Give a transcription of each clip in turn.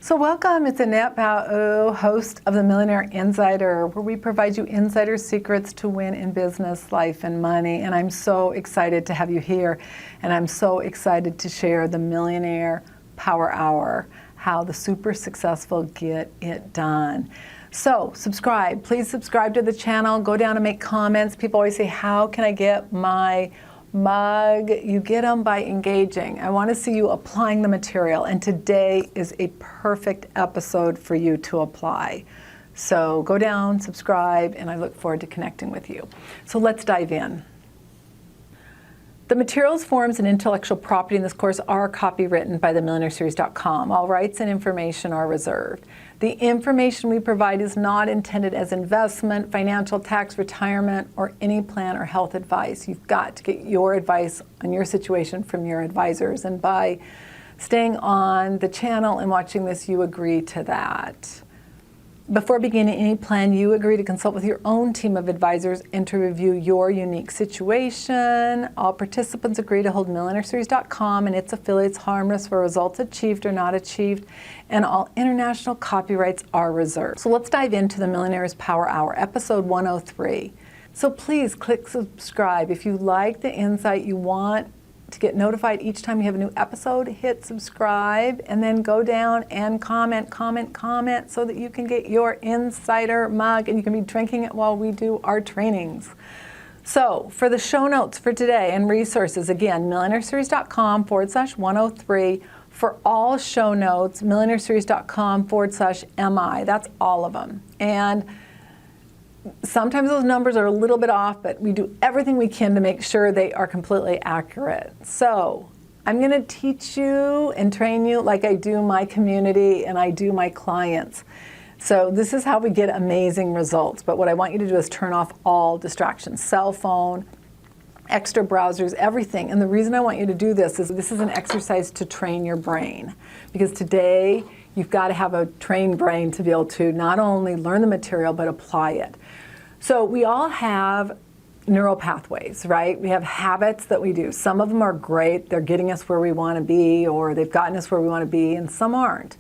So welcome, it's Annette Bao, host of the Millionaire Insider, where we provide you insider secrets to win in business, life, and money. And I'm so excited to have you here. And I'm so excited to share the Millionaire Power Hour, how the super successful get it done. So subscribe, please subscribe to the channel, go down and make comments. People always say, how can I get my mug? You get them by engaging. I want to see you applying the material, and today is a perfect episode for you to apply. So go down, subscribe, and I look forward to connecting with you. So let's dive in. The materials, forms, and intellectual property in this course are copywritten by themillionaireseries.com. All rights and information are reserved. The information we provide is not intended as investment, financial, tax, retirement, or any plan or health advice. You've got to get your advice on your situation from your advisors, and by staying on the channel and watching this, you agree to that. Before beginning any plan, you agree to consult with your own team of advisors and to review your unique situation. All participants agree to hold millionaireseries.com and its affiliates harmless for results achieved or not achieved, and all international copyrights are reserved. So let's dive into the Millionaire's Power Hour, episode 103. So please click subscribe. If you like the insight, you want to get notified each time you have a new episode, hit subscribe, and then go down and comment so that you can get your insider mug and you can be drinking it while we do our trainings. So for the show notes for today and resources, again, millionaireseries.com/103. For all show notes, millionaireseries.com/MI. That's all of them. And sometimes those numbers are a little bit off, but we do everything we can to make sure they are completely accurate. So I'm going to teach you and train you like I do my community and I do my clients. So this is how we get amazing results. But what I want you to do is turn off all distractions, cell phone, extra browsers, everything. And the reason I want you to do this is an exercise to train your brain. Because today, you've got to have a trained brain to be able to not only learn the material, but apply it. So we all have neural pathways, right? We have habits that we do. Some of them are great. They're getting us where we want to be, or they've gotten us where we want to be, and some aren't.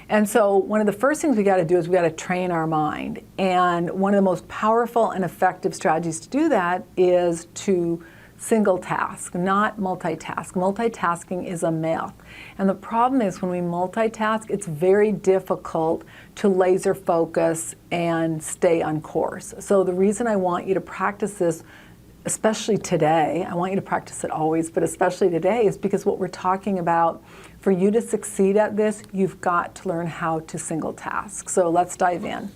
And so one of the first things we got to do is we got to train our mind. And one of the most powerful and effective strategies to do that is to single task, not multitask. Multitasking is a myth. And the problem is when we multitask, it's very difficult to laser focus and stay on course. So the reason I want you to practice this, especially today, I want you to practice it always, but especially today, is because what we're talking about, for you to succeed at this, you've got to learn how to single task. So let's dive in.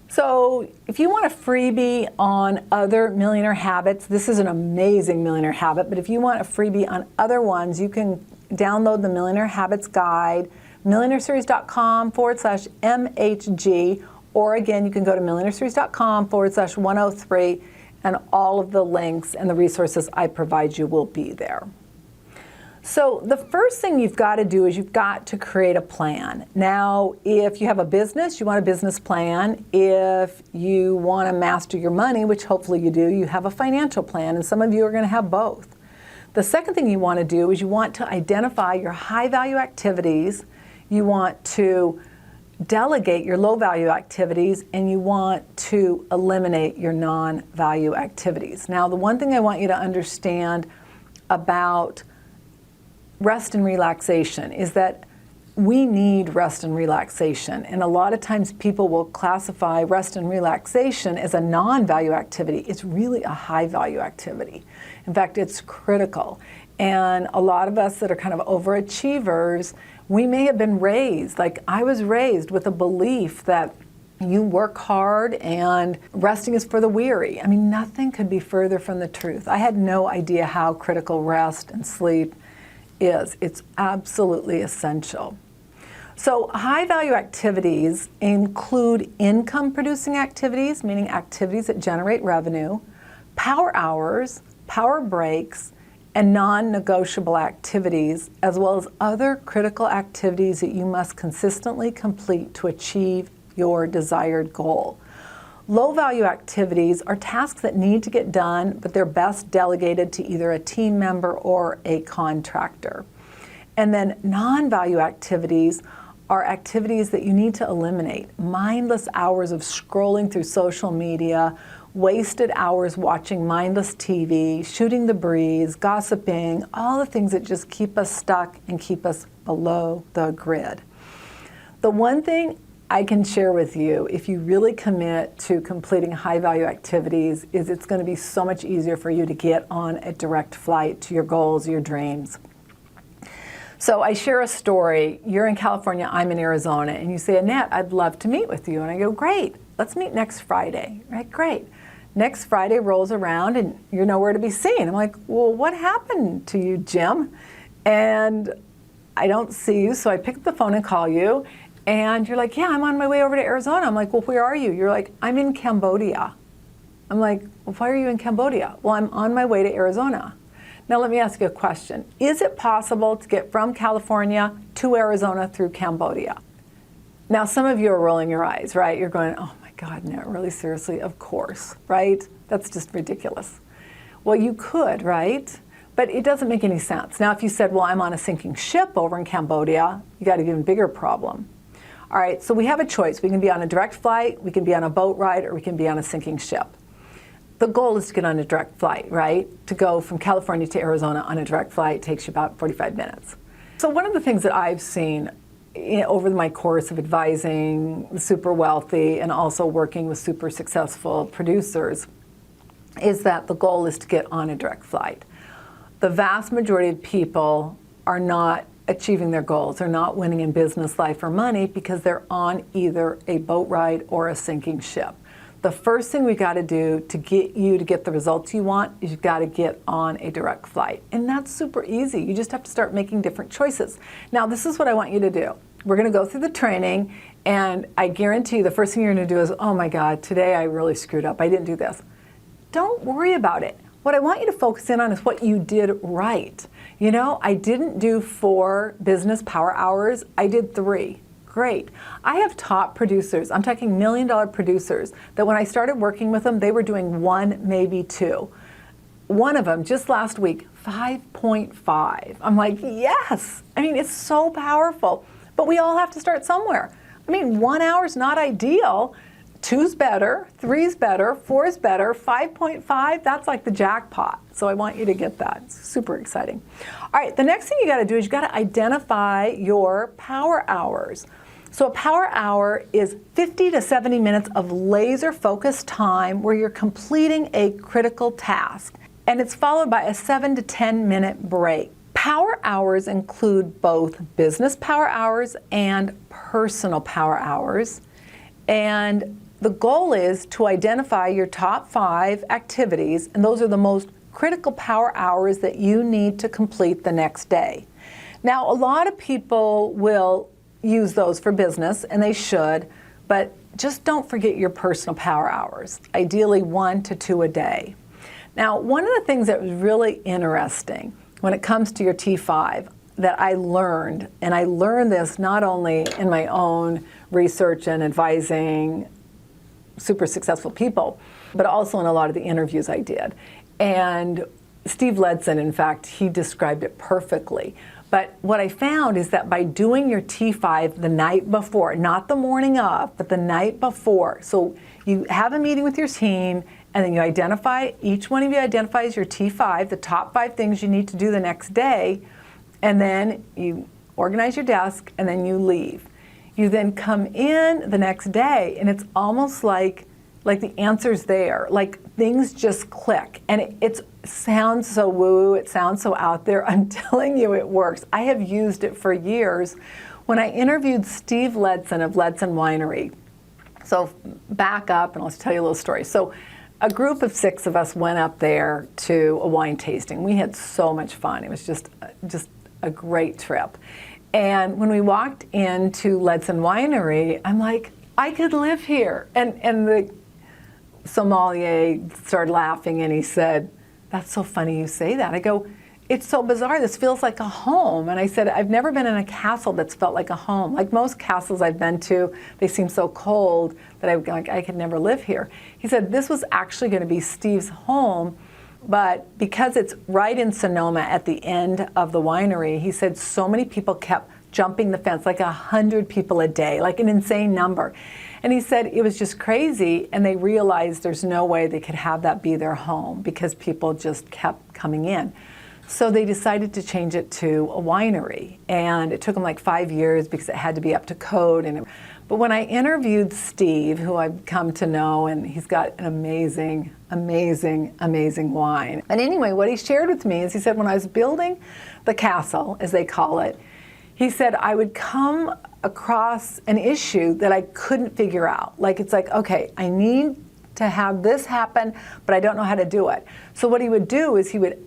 So if you want a freebie on other millionaire habits, this is an amazing millionaire habit, but if you want a freebie on other ones, you can download the Millionaire Habits Guide, millionaireseries.com/MHG, or again, you can go to millionaireseries.com/103, and all of the links and the resources I provide you will be there. So the first thing you've got to do is you've got to create a plan. Now, if you have a business, you want a business plan. If you want to master your money, which hopefully you do, you have a financial plan, and some of you are going to have both. The second thing you want to do is you want to identify your high-value activities, you want to delegate your low-value activities, and you want to eliminate your non-value activities. Now, the one thing I want you to understand about rest and relaxation is that we need rest and relaxation. And a lot of times people will classify rest and relaxation as a non-value activity. It's really a high-value activity. In fact, it's critical. And a lot of us that are kind of overachievers, we may have been raised, like I was raised with a belief that you work hard and resting is for the weary. I mean, nothing could be further from the truth. I had no idea how critical rest and sleep is. It's absolutely essential. So high-value activities include income-producing activities, meaning activities that generate revenue, power hours, power breaks, and non-negotiable activities, as well as other critical activities that you must consistently complete to achieve your desired goal. Low-value activities are tasks that need to get done, but they're best delegated to either a team member or a contractor. And then non-value activities are activities that you need to eliminate. Mindless hours of scrolling through social media, wasted hours watching mindless TV, shooting the breeze, gossiping, all the things that just keep us stuck and keep us below the grid. The one thing I can share with you, if you really commit to completing high-value activities, is it's going to be so much easier for you to get on a direct flight to your goals, your dreams. So I share a story. You're in California, I'm in Arizona, and you say, Annette, I'd love to meet with you. And I go, great, let's meet next Friday. Right, great. Next Friday rolls around and you're nowhere to be seen. I'm like, well, what happened to you, Jim? And I don't see you, so I pick up the phone and call you. And you're like, yeah, I'm on my way over to Arizona. I'm like, well, where are you? You're like, I'm in Cambodia. I'm like, well, why are you in Cambodia? Well, I'm on my way to Arizona. Now, let me ask you a question. Is it possible to get from California to Arizona through Cambodia? Now, some of you are rolling your eyes, right? You're going, oh my God, no, really seriously? Of course, right? That's just ridiculous. Well, you could, right? But it doesn't make any sense. Now, if you said, well, I'm on a sinking ship over in Cambodia, you got an even bigger problem. All right, so we have a choice. We can be on a direct flight, we can be on a boat ride, or we can be on a sinking ship. The goal is to get on a direct flight, right? To go from California to Arizona on a direct flight takes you about 45 minutes. So one of the things that I've seen over my course of advising the super wealthy and also working with super successful producers is that the goal is to get on a direct flight. The vast majority of people are not achieving their goals. They're not winning in business, life, or money because they're on either a boat ride or a sinking ship. The first thing we got to do to get you to get the results you want is you've got to get on a direct flight. And that's super easy. You just have to start making different choices. Now, this is what I want you to do. We're going to go through the training, and I guarantee you the first thing you're going to do is, oh my God, today I really screwed up. I didn't do this. Don't worry about it. What I want you to focus in on is what you did right. You know, I didn't do 4 business power hours. I did 3. Great. I have top producers, I'm talking $1 million producers, that when I started working with them, they were doing 1, maybe 2. One of them, just last week, 5.5. I'm like, yes! I mean, it's so powerful. But we all have to start somewhere. I mean, 1 hour's not ideal. 2's better, 3's better, 4's better, 5.5, that's like the jackpot. So I want you to get that. It's super exciting. All right, the next thing you got to do is you got to identify your power hours. So a power hour is 50 to 70 minutes of laser focused time where you're completing a critical task. And it's followed by a 7 to 10 minute break. Power hours include both business power hours and personal power hours. And the goal is to identify your top 5 activities, and those are the most critical power hours that you need to complete the next day. Now, a lot of people will use those for business, and they should, but just don't forget your personal power hours, ideally 1 to 2 a day. Now, one of the things that was really interesting when it comes to your T5 that I learned, and I learned this not only in my own research and advising super successful people, but also in a lot of the interviews I did. And Steve Ledson, in fact, he described it perfectly. But what I found is that by doing your T5 the night before, not the morning of, but the night before, so you have a meeting with your team, and then you identify, each one of you identifies your T5, the top 5 things you need to do the next day, and then you organize your desk, and then you leave. You then come in the next day, and it's almost like the answer's there, like things just click. And it sounds so woo, it sounds so out there. I'm telling you it works. I have used it for years. When I interviewed Steve Ledson of Ledson Winery, so back up and I'll tell you a little story. So a group of 6 of us went up there to a wine tasting. We had so much fun. It was just a great trip. And when we walked into Ledson Winery, I'm like, I could live here. And the sommelier started laughing and he said, that's so funny you say that. I go, it's so bizarre. This feels like a home. And I said, I've never been in a castle that's felt like a home. Like most castles I've been to, they seem so cold that I could never live here. He said, this was actually going to be Steve's home But because it's right in Sonoma at the end of the winery, he said so many people kept jumping the fence, like 100 people a day, like an insane number. And he said it was just crazy, and they realized there's no way they could have that be their home because people just kept coming in. So they decided to change it to a winery, and it took them like 5 years because it had to be up to code. But when I interviewed Steve, who I've come to know, and he's got an amazing, amazing, amazing wine. And anyway, what he shared with me is he said when I was building the castle, as they call it, he said I would come across an issue that I couldn't figure out. Like it's like, okay, I need to have this happen, but I don't know how to do it. So what he would do is he would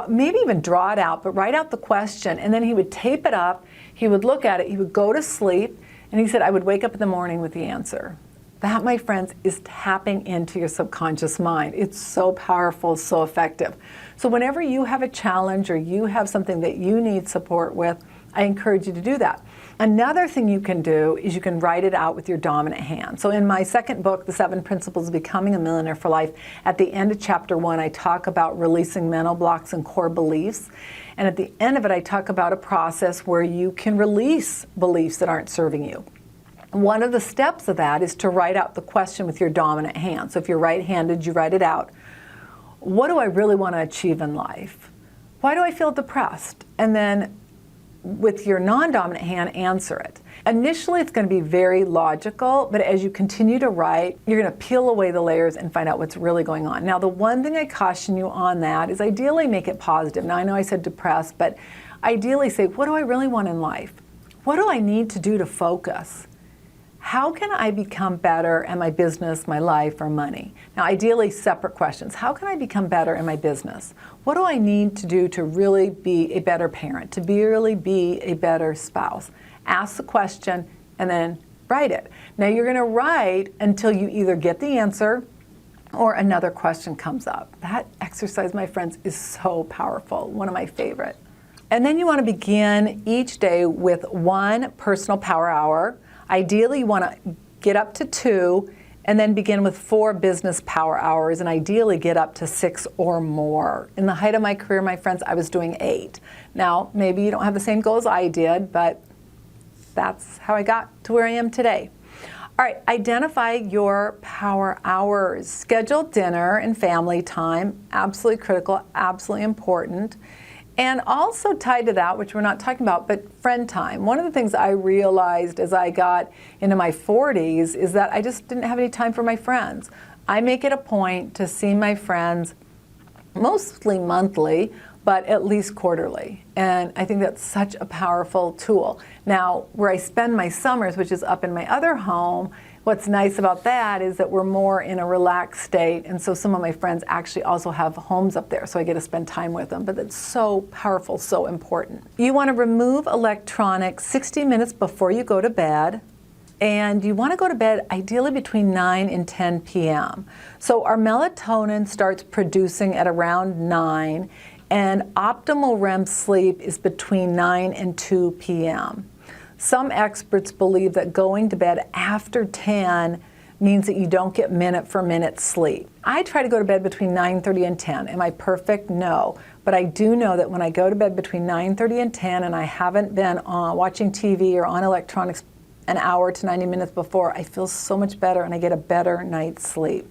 maybe even draw it out, but write out the question, and then he would tape it up, he would look at it, he would go to sleep, and he said, I would wake up in the morning with the answer. That, my friends, is tapping into your subconscious mind. It's so powerful, so effective. So whenever you have a challenge or you have something that you need support with, I encourage you to do that. Another thing you can do is you can write it out with your dominant hand. So in my second book, The 7 Principles of Becoming a Millionaire for Life, at the end of chapter 1, I talk about releasing mental blocks and core beliefs. And at the end of it, I talk about a process where you can release beliefs that aren't serving you. One of the steps of that is to write out the question with your dominant hand. So if you're right-handed, you write it out. What do I really want to achieve in life? Why do I feel depressed? And then with your non-dominant hand, answer it. Initially, it's going to be very logical, but as you continue to write, you're going to peel away the layers and find out what's really going on. Now, the one thing I caution you on that is ideally make it positive. Now, I know I said depressed, but ideally say, what do I really want in life? What do I need to do to focus? How can I become better at my business, my life, or money? Now, ideally, separate questions. How can I become better in my business? What do I need to do to really be a better parent, to really be a better spouse? Ask the question and then write it. Now, you're going to write until you either get the answer or another question comes up. That exercise, my friends, is so powerful, one of my favorite. And then you want to begin each day with 1 personal power hour. Ideally, you want to get up to 2 and then begin with 4 business power hours, and ideally get up to 6 or more. In the height of my career, my friends, I was doing 8. Now, maybe you don't have the same goals I did, but that's how I got to where I am today. All right, identify your power hours. Schedule dinner and family time, absolutely critical, absolutely important. And also tied to that, which we're not talking about, but friend time. One of the things I realized as I got into my 40s is that I just didn't have any time for my friends. I make it a point to see my friends mostly monthly, but at least quarterly. And I think that's such a powerful tool. Now, where I spend my summers, which is up in my other home, what's nice about that is that we're more in a relaxed state, and so some of my friends actually also have homes up there, so I get to spend time with them. But it's so powerful, so important. You want to remove electronics 60 minutes before you go to bed, and you want to go to bed ideally between 9 and 10 p.m. So our melatonin starts producing at around 9, and optimal REM sleep is between 9 and 2 p.m. Some experts believe that going to bed after 10 means that you don't get minute for minute sleep. I try to go to bed between 9:30 and 10. Am I perfect? No. But I do know that when I go to bed between 9:30 and 10 and I haven't been watching TV or on electronics an hour to 90 minutes before, I feel so much better and I get a better night's sleep.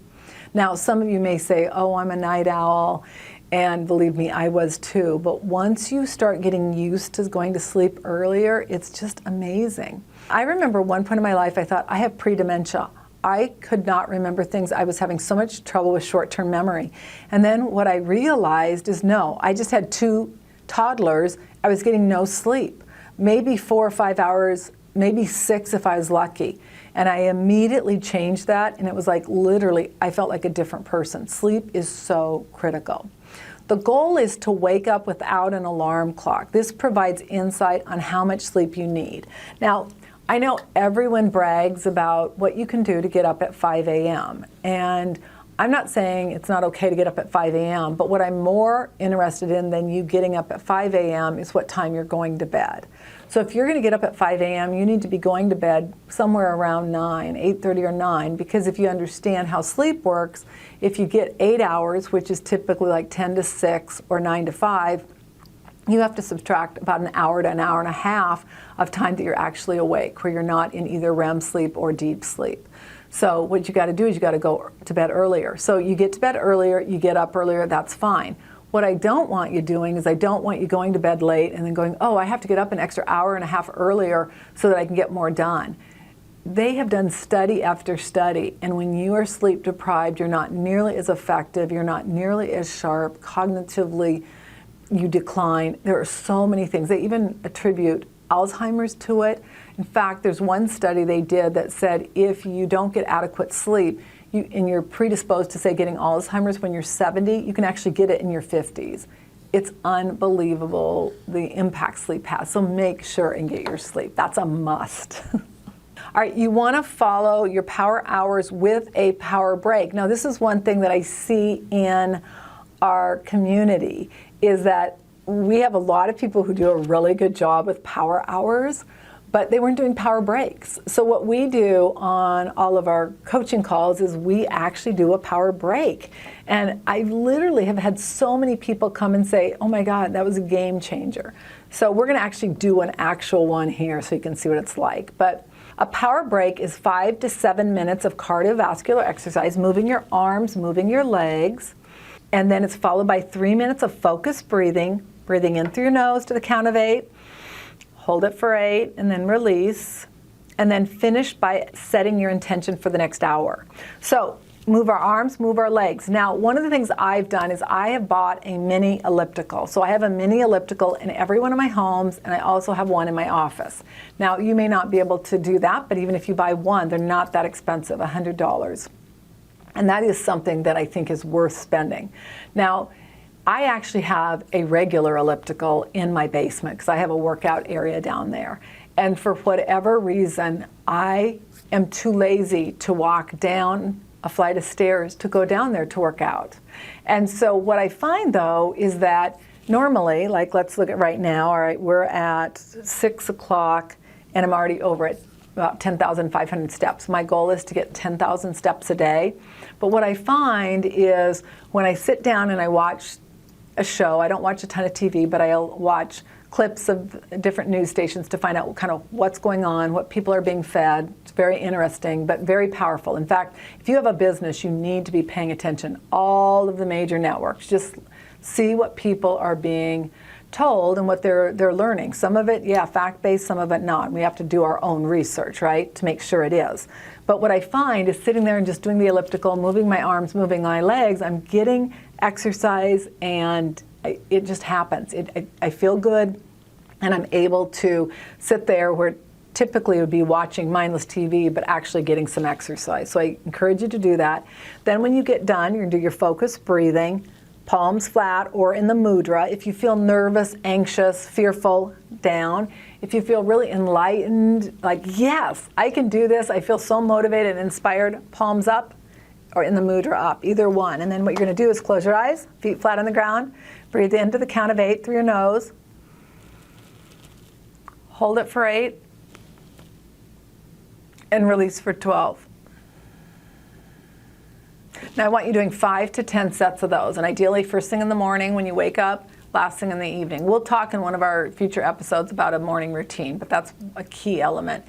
Now, some of you may say, oh, I'm a night owl. And believe me, I was too. But once you start getting used to going to sleep earlier, it's just amazing. I remember one point in my life, I thought, I have pre-dementia. I could not remember things. I was having so much trouble with short-term memory. And then what I realized is, no, I just had 2 toddlers. I was getting no sleep. Maybe 4 or 5 hours, maybe 6 if I was lucky. And I immediately changed that, and it was like literally, I felt like a different person. Sleep is so critical. The goal is to wake up without an alarm clock. This provides insight on how much sleep you need. Now, I know everyone brags about what you can do to get up at 5 a.m. And I'm not saying it's not okay to get up at 5 a.m., but what I'm more interested in than you getting up at 5 a.m. is what time you're going to bed. So if you're going to get up at 5 a.m., you need to be going to bed somewhere around 9, 8:30 or 9, because if you understand how sleep works, if you get 8 hours, which is typically like 10 to 6 or 9 to 5, you have to subtract about an hour to an hour and a half of time that you're actually awake, where you're not in either REM sleep or deep sleep. So what you got to do is you got to go to bed earlier. So you get to bed earlier, you get up earlier, that's fine. What I don't want you doing is I don't want you going to bed late and then going, oh, I have to get up an extra hour and a half earlier so that I can get more done. They have done study after study, and when you are sleep deprived, you're not nearly as effective, you're not nearly as sharp, cognitively you decline. There are so many things. They even attribute Alzheimer's to it. In fact, there's one study they did that said if you don't get adequate sleep, and you're predisposed to, say, getting Alzheimer's when you're 70, you can actually get it in your 50s. It's unbelievable the impact sleep has. So make sure and get your sleep. That's a must. All right, you want to follow your power hours with a power break. Now, this is one thing that I see in our community, is that we have a lot of people who do a really good job with power hours, but they weren't doing power breaks. So what we do on all of our coaching calls is we actually do a power break. And I literally have had so many people come and say, oh my God, that was a game changer. So we're gonna actually do an actual one here so you can see what it's like. But a power break is 5 to 7 minutes of cardiovascular exercise, moving your arms, moving your legs, and then it's followed by 3 minutes of focused breathing, breathing in through your nose to the count of 8, hold it for 8, and then release, and then finish by setting your intention for the next hour. So move our arms, move our legs. Now, one of the things I've done is I have bought a mini elliptical. So I have a mini elliptical in every one of my homes, and I also have one in my office. Now, you may not be able to do that, but even if you buy one, they're not that expensive, $100. And that is something that I think is worth spending. Now, I actually have a regular elliptical in my basement because I have a workout area down there. And for whatever reason, I am too lazy to walk down a flight of stairs to go down there to work out. And so what I find though is that normally, like let's look at right now, all right, we're at 6 o'clock and I'm already over at about 10,500 steps. My goal is to get 10,000 steps a day. But what I find is when I sit down and I watch a show, I don't watch a ton of TV, but I'll watch clips of different news stations to find out kind of what's going on, what people are being fed. It's very interesting, but very powerful. In fact, if you have a business, you need to be paying attention. All of the major networks, just see what people are being told and what they're learning. Some of it, yeah, fact-based, some of it not. We have to do our own research, right, to make sure it is. But what I find is sitting there and just doing the elliptical, moving my arms, moving my legs, I'm getting exercise and it just happens. I feel good and I'm able to sit there where typically would be watching mindless TV, but actually getting some exercise. So I encourage you to do that. Then when you get done, you're gonna do your focused breathing, palms flat or in the mudra. If you feel nervous, anxious, fearful, down. If you feel really enlightened, like, yes, I can do this, I feel so motivated and inspired, palms up or in the mudra up, either one. And then what you're gonna do is close your eyes, feet flat on the ground, breathe into the count of 8 through your nose, hold it for 8, and release for 12. Now I want you doing 5 to 10 sets of those, and ideally first thing in the morning when you wake up, last thing in the evening. We'll talk in one of our future episodes about a morning routine, but that's a key element.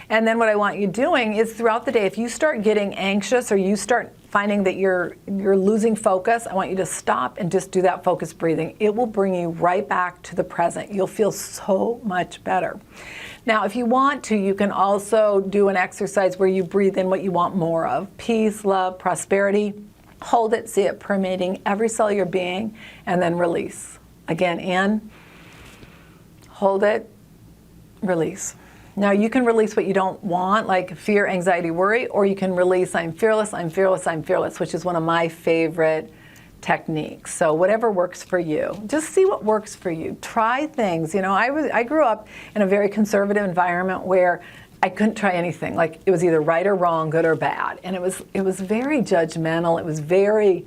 And then what I want you doing is throughout the day, if you start getting anxious or you start finding that you're losing focus, I want you to stop and just do that focused breathing. It will bring you right back to the present. You'll feel so much better. Now, if you want to, you can also do an exercise where you breathe in what you want more of. Peace, love, prosperity. Hold it, see it permeating every cell of your being, and then release. Again, in, hold it, release. Now you can release what you don't want, like fear, anxiety, worry, or you can release I'm fearless, I'm fearless, I'm fearless, which is one of my favorite techniques. So whatever works for you, just see what works for you. Try things. You know, I grew up in a very conservative environment where I couldn't try anything. Like, it was either right or wrong, good or bad. And it was very judgmental. It was very,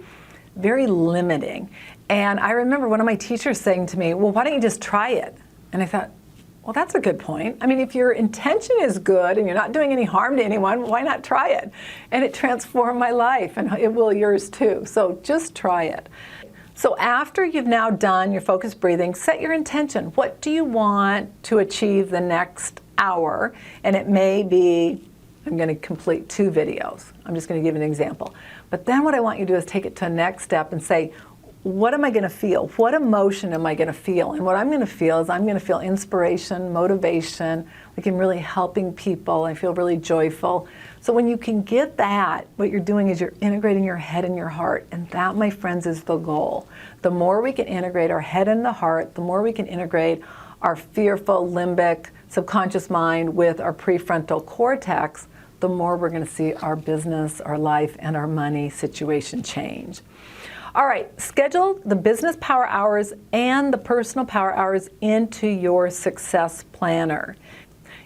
very limiting. And I remember one of my teachers saying to me, well, why don't you just try it? And I thought, well, that's a good point. I mean, if your intention is good and you're not doing any harm to anyone, why not try it? And it transformed my life, and it will yours too. So just try it. So after you've now done your focused breathing, set your intention. What do you want to achieve the next hour? And it may be, I'm going to complete 2 videos. I'm just going to give an example. But then what I want you to do is take it to the next step and say, what am I going to feel? What emotion am I going to feel? And what I'm going to feel is I'm going to feel inspiration, motivation, like I'm really helping people. I feel really joyful. So when you can get that, what you're doing is you're integrating your head and your heart. And that, my friends, is the goal. The more we can integrate our head and the heart, the more we can integrate our fearful limbic subconscious mind with our prefrontal cortex, the more we're going to see our business, our life, and our money situation change. All right, schedule the business power hours and the personal power hours into your success planner.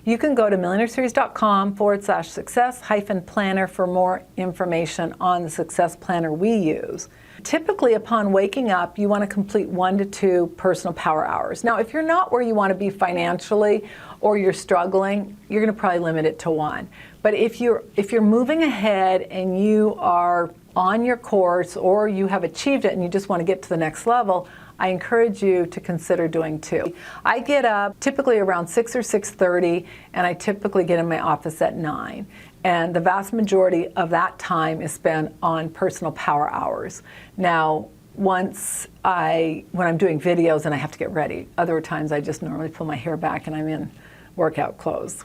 You can go to millionaireseries.com/success-planner for more information on the success planner we use. Typically, upon waking up, you want to complete 1 to 2 personal power hours. Now, if you're not where you want to be financially or you're struggling, you're going to probably limit it to 1. But if you're moving ahead and you are on your course or you have achieved it and you just want to get to the next level, I encourage you to consider doing 2. I get up typically around 6 or 6:30, and I typically get in my office at 9. And the vast majority of that time is spent on personal power hours. Now, when I'm doing videos and I have to get ready, other times I just normally pull my hair back and I'm in workout clothes.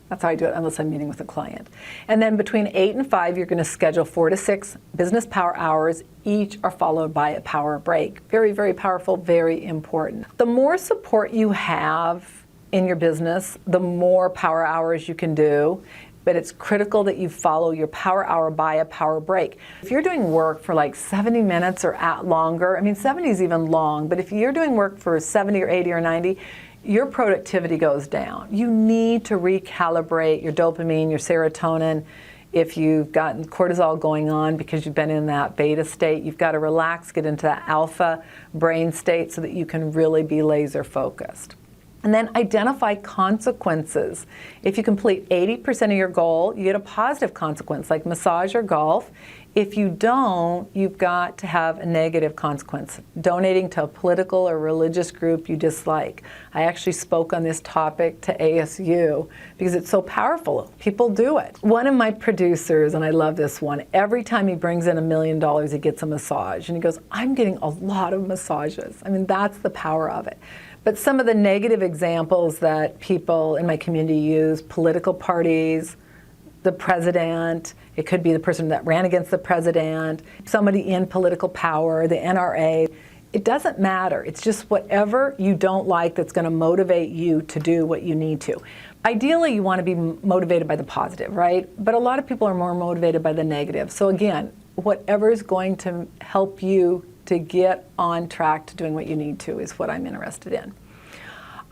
That's how I do it, unless I'm meeting with a client. And then between 8 and 5, you're going to schedule 4 to 6 business power hours. Each are followed by a power break. Very, very powerful, very important. The more support you have in your business, the more power hours you can do. But it's critical that you follow your power hour by a power break. If you're doing work for like 70 minutes or longer, I mean, 70 is even long, but if you're doing work for 70 or 80 or 90, your productivity goes down. You need to recalibrate your dopamine, your serotonin. If you've got cortisol going on because you've been in that beta state, you've got to relax, get into that alpha brain state so that you can really be laser focused. And then identify consequences. If you complete 80% of your goal, you get a positive consequence like massage or golf. If you don't, you've got to have a negative consequence. Donating to a political or religious group you dislike. I actually spoke on this topic to ASU because it's so powerful. People do it. One of my producers, and I love this one, every time he brings in $1 million, he gets a massage. And he goes, I'm getting a lot of massages. I mean, that's the power of it. But some of the negative examples that people in my community use, political parties, the president, it could be the person that ran against the president, somebody in political power, the NRA. It doesn't matter. It's just whatever you don't like that's going to motivate you to do what you need to. Ideally, you want to be motivated by the positive, right? But a lot of people are more motivated by the negative. So again, whatever is going to help you to get on track to doing what you need to is what I'm interested in.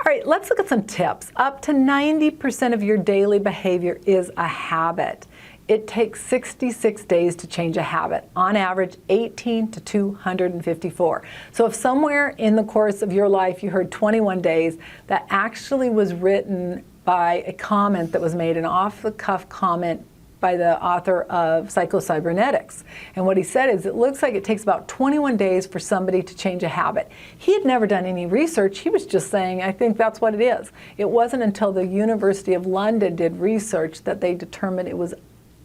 All right, let's look at some tips. Up to 90% of your daily behavior is a habit. It takes 66 days to change a habit. On average, 18 to 254. So if somewhere in the course of your life you heard 21 days, that actually was written by a comment that was made, an off-the-cuff comment by the author of Psycho-Cybernetics. And what he said is, it looks like it takes about 21 days for somebody to change a habit. He had never done any research. He was just saying, I think that's what it is. It wasn't until the University of London did research that they determined it was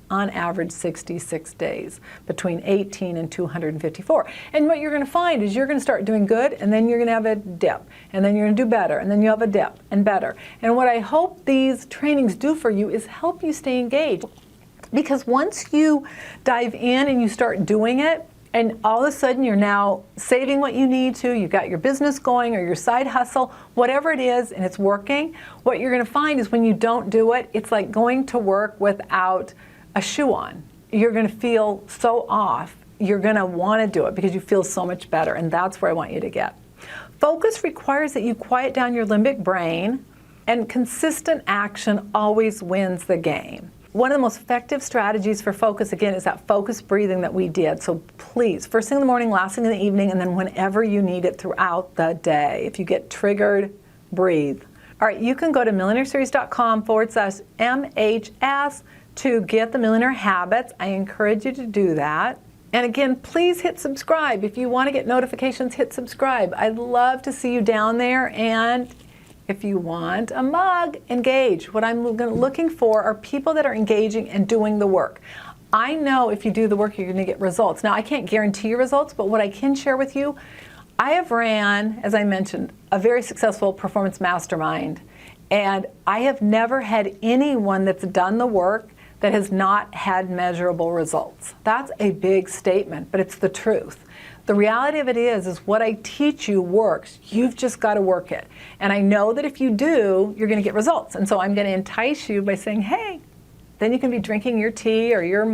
on average 66 days, between 18 and 254. And what you're going to find is you're going to start doing good, and then you're going to have a dip, and then you're going to do better, and then you have a dip and better. And what I hope these trainings do for you is help you stay engaged. Because once you dive in and you start doing it, and all of a sudden you're now saving what you need to, you've got your business going or your side hustle, whatever it is, and it's working, what you're going to find is when you don't do it, it's like going to work without a shoe on. You're going to feel so off. You're going to want to do it because you feel so much better, and that's where I want you to get. Focus requires that you quiet down your limbic brain And consistent action always wins the game. One of the most effective strategies for focus, again, is that focused breathing that we did. So please, first thing in the morning, last thing in the evening, and then whenever you need it throughout the day. If you get triggered, breathe. All right, you can go to millionaireseries.com/MHS to get the Millionaire Habits. I encourage you to do that. And again, please hit subscribe. If you want to get notifications, hit subscribe. I'd love to see you down there. And if you want a mug, engage. What I'm looking for are people that are engaging and doing the work. I know if you do the work, you're going to get results. Now, I can't guarantee you results, but what I can share with you, I have ran, as I mentioned, a very successful performance mastermind. And I have never had anyone that's done the work that has not had measurable results. That's a big statement, but it's the truth. The reality of it is what I teach you works. You've just got to work it. And I know that if you do, you're going to get results. And so I'm going to entice you by saying, hey, then you can be drinking your tea or your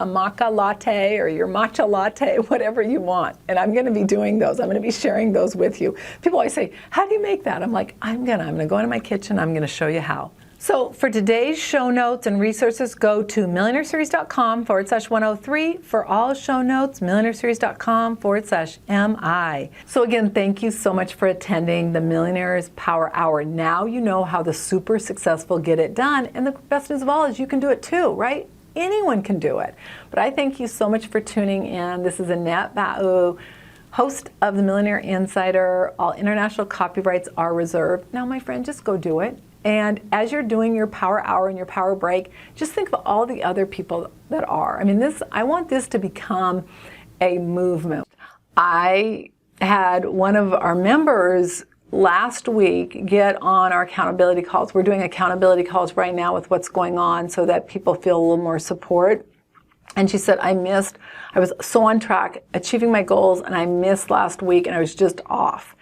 maca latte or your matcha latte, whatever you want. And I'm going to be doing those. I'm going to be sharing those with you. People always say, how do you make that? I'm like, I'm going to go into my kitchen. I'm going to show you how. So for today's show notes and resources, go to millionaireseries.com/103. For all show notes, millionaireseries.com/MI. So again, thank you so much for attending the Millionaires Power Hour. Now you know how the super successful get it done. And the best news of all is you can do it too, right? Anyone can do it. But I thank you so much for tuning in. This is Annette Bau, host of the Millionaire Insider. All international copyrights are reserved. Now, my friend, just go do it. And as you're doing your power hour and your power break, just think of all the other people that are. I mean, I want this to become a movement. I had one of our members last week get on our accountability calls. We're doing accountability calls right now with what's going on so that people feel a little more support. And she said, I was so on track achieving my goals and I missed last week and I was just off.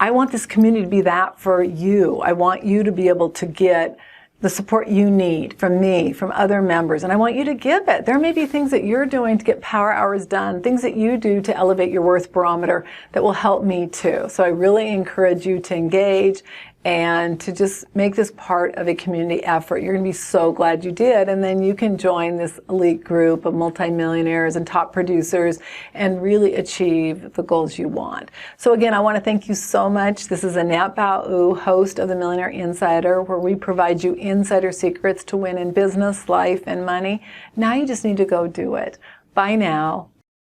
I want this community to be that for you. I want you to be able to get the support you need from me, from other members, and I want you to give it. There may be things that you're doing to get power hours done, things that you do to elevate your worth barometer that will help me too. So I really encourage you to engage and to just make this part of a community effort. You're going to be so glad you did. And then you can join this elite group of multimillionaires and top producers and really achieve the goals you want. So again, I want to thank you so much. This is Annette Bau, host of the Millionaire Insider, where we provide you insider secrets to win in business, life, and money. Now you just need to go do it. Bye now.